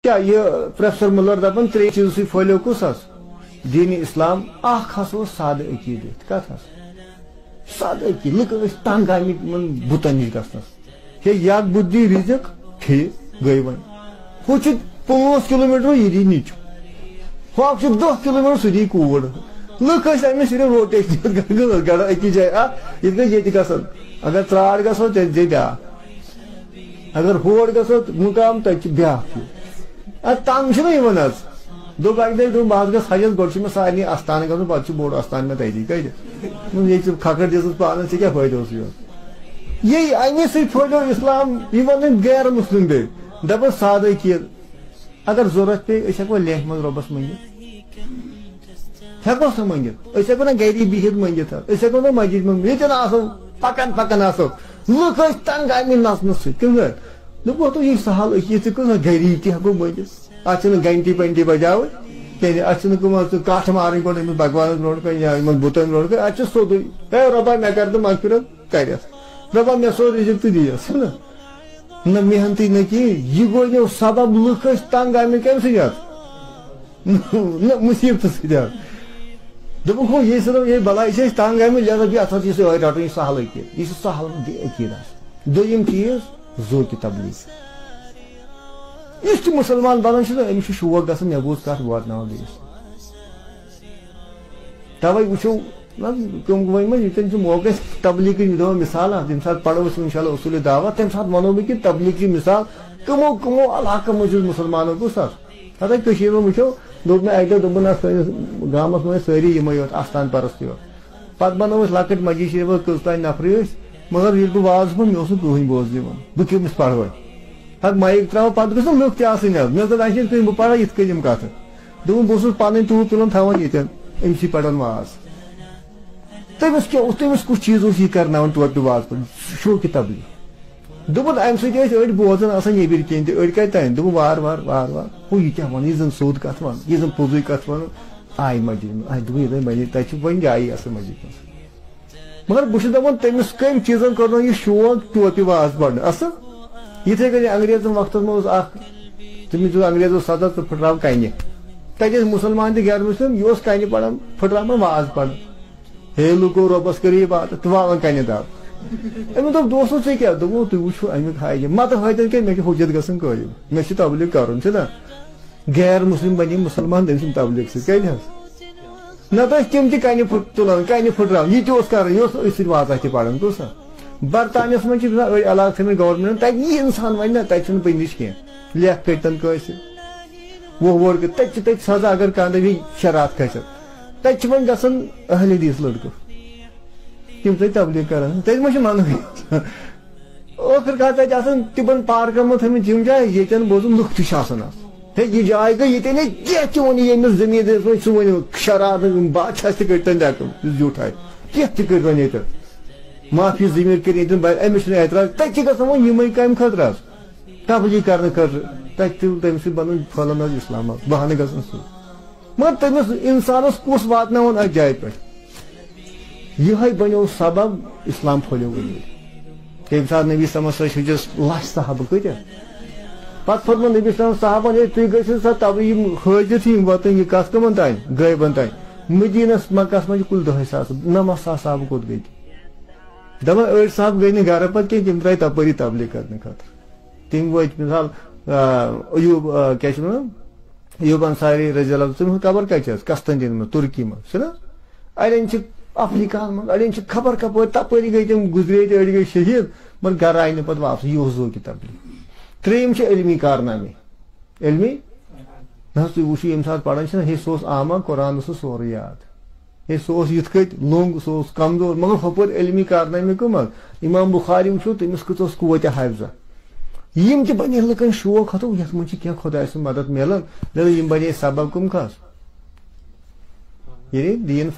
کیا یہ professor Miller دپان ترے چیز سی پھلیو کس دین اسلام اخ سادہ عقید کت سادہ عقید لک تنگ آمت بتن نش گھنس ہے یک بت دی رزق ٹھیک گئی ون ہو 5 کلومیٹر یہ دی نیچو ہاک 10 کلومیٹر سہ دی کوڑ لک امس صرف روٹیشن گڑا اکی جائے یہ گئی یہ گھن اگر تراڑ گھو تیل جی بیا اگر ہور گھو مقام تک بیا تنگ دب اک دہ بہت گھس حجس گوڑ میں سارے استان گھن پہ بوڑ استان میں تیتی کتنے کھکر دس پانس ٹھیک فائدہ یہ امے سی پھٹو اسلام یہ ون غیر مسلم بے دپان سادہ عقید اگر ضرورت پے ہیکو لیکھ من ربس منگت ہیکو سا منگت ہیکو نا گری بہت منگت ہیکو نا مسجد من یہ آسو پکان پکان آسو لوگ تنگ آمت نسنس سر دپو تو یہ سہل عقید گری تہ ہیکو منگت اتھ گنٹی پنٹی بجاو کہ اتھ کٹ مارن گوڑ امس بھگوان برو کن یا بتن برو کن اتھ سیودے ہے ربا مے کر تو مغفرت کرس ربا مے سو رزق تو دیس نہ محنتی نہ کی یہ گو سبب لکھ تنگ آمت کم سب مصیبت سب ہو یہ سب یہ بلا یہ تنگ آمت لہذا ات رٹن یہ سہل عقید یہ سہل عقید دویم چیز ذوق تبلیغ اس مسلمان بنان امس شوق گھن مے بوز کت واتنا بیس توے وچو ون موقع تبلیغ مثال تمہ سات پڑھو انشاءاللہ اصول دعوت تمہ سات ونو بہ کہ تبلیغ کی مثال کمو کمو علاقہ مجھے مسلمانوں کو سر ہتھے کشیر میں وچو دب میں اک دہ دن گامس میں ساری یمے یوت آستان پرست یوت پتہ بنو لکٹ مسجد شریف کس تین نفر مگر یل بہ واز پہ مے کہین بوز دان بہ کمس پڑھو پتہ مائک ترو پتہ گھن لُکھ تہ آسن مے دپ اچھے بہ پڑھا یت کن کت دن بہ پن ٹوپ تلان تھوان یتن امسی پڑھان واز تمس کس چیز یہ کرنا توتہ واز پہ شوق تبلیغ دپن امہ سۭتۍ أڑۍ بوزان آسان نیبر کن تہ أڑۍ کتہِ تانۍ دپن وار وار وار وار ہو یہ کیا ون یہ زن سیود کت ون یہ زن پوزے کت ون آئی مسجد میں دپ یہ بنے تتہ ون جائی اصل مسجد من مگر بہ دپان تمس کم چیزن کر یہ شوق توتہ واز پڑھنے اصل یتھے کن انگریزن وقت میں تمس انگریزو سزا تو پھٹراو کنہ تتہ مسلمان تہ غیر مسلم یہ کنہ پڑھان پھٹراو واز پڑھان ہے لوکو ربس کری بات تو والن کنہ دب امہ دپ دوستو ٹھیک کیا دپو تھی وچھو امیک حاجہ مت حاجت کہ مے حجت گھن قائم مے تبلیغ کرن نا غیر مسلم بنی مسلمان تم سند تبلیغ سی نت تم تہ کنہ تلان کنہ پھٹراو یہ تہ کر یہ واضح تہ پڑھان تو سا برطانیہ من أڑۍ علاقہ تھٲیمٕتۍ گورمنٹ تتہ یہ انسان ون نا تتہ پہ نش کی لیکھ کتن کٲنٛسہِ وُہ تتہ سزا اگر کانٛہہ دپی شرات کھسِتھ تتہ ون گژھان اہل حدیث لڑکہ تم تبلیغ کران تتہ ما من ٲخر کار تتہ آسان تمن پارکن منٛز تھٲیمٕتۍ یِم جایہِ ییٚتٮ۪ن بوزُن لُکھ تہِ چھِ آسان ہے یہ جاے گئی ییٚتٮ۪ن ہے کینٛہہ تہِ ووٚن ییٚمِس زمیٖندٲرِس وۄنۍ سُہ ؤنِو شرات بادشاہس تہِ کٔرۍ تن دٮ۪کہٕ زیوٗٹھ آسہِ کینٛہہ تہِ کٔرۍ وۄنۍ ییٚتٮ۪ن معافی ضمیر کر امس اعتراض تک گا یم کم خطر تبلیغ کرنے خطر تم سی بن پھہلان اسلام بہانہ گھن سو مگر تمس انسانس کس واتن ات جائے پہ یہ بنو سبب اسلام پھلیو تمہ سات نبی صلی اللہ علیہ وسلم ہجس لچھ صحابہ کت پتہ فرمو نبی صلی اللہ علیہ وسلم صحابہ تھی گھو سا تب حاضر واتن یہ کت کمن تین غیبن تین مدینس مکس من کل 10,000 90,000 صحابہ کوت گئی دپان أڑۍ صاحب گئی نہ گھر پتہ کہیں تم درائے تپری تبلیغ کرنے خاطر تم وت مثال ایوب کیا ایوب انصاری رضی اللہ تم قبر کتہ قسطنطین میں ترکی میں سنا اڑین افریقہ من اڑین خبر کپر تپری گئی تم گزرے أڑۍ گئی شہید مگر گھر آئی پتہ واپس یہ ذوق تبلیغ تریم علمی کارنامے علمی نہ تھی وچھو یم سات پڑھان ہے سہ آما قرآن سورے یاد ہے سہ یت کت لونگ سہ کمزور مگر ہپر علمی کارنامے کم امام بخاری وچھو تمس کت قوت حافظہ یم تہ بنے لکن شوق ہتو یت من کیا خدا سن مدد ملان لہذا یم بنے سبب کم خاص یعنی دین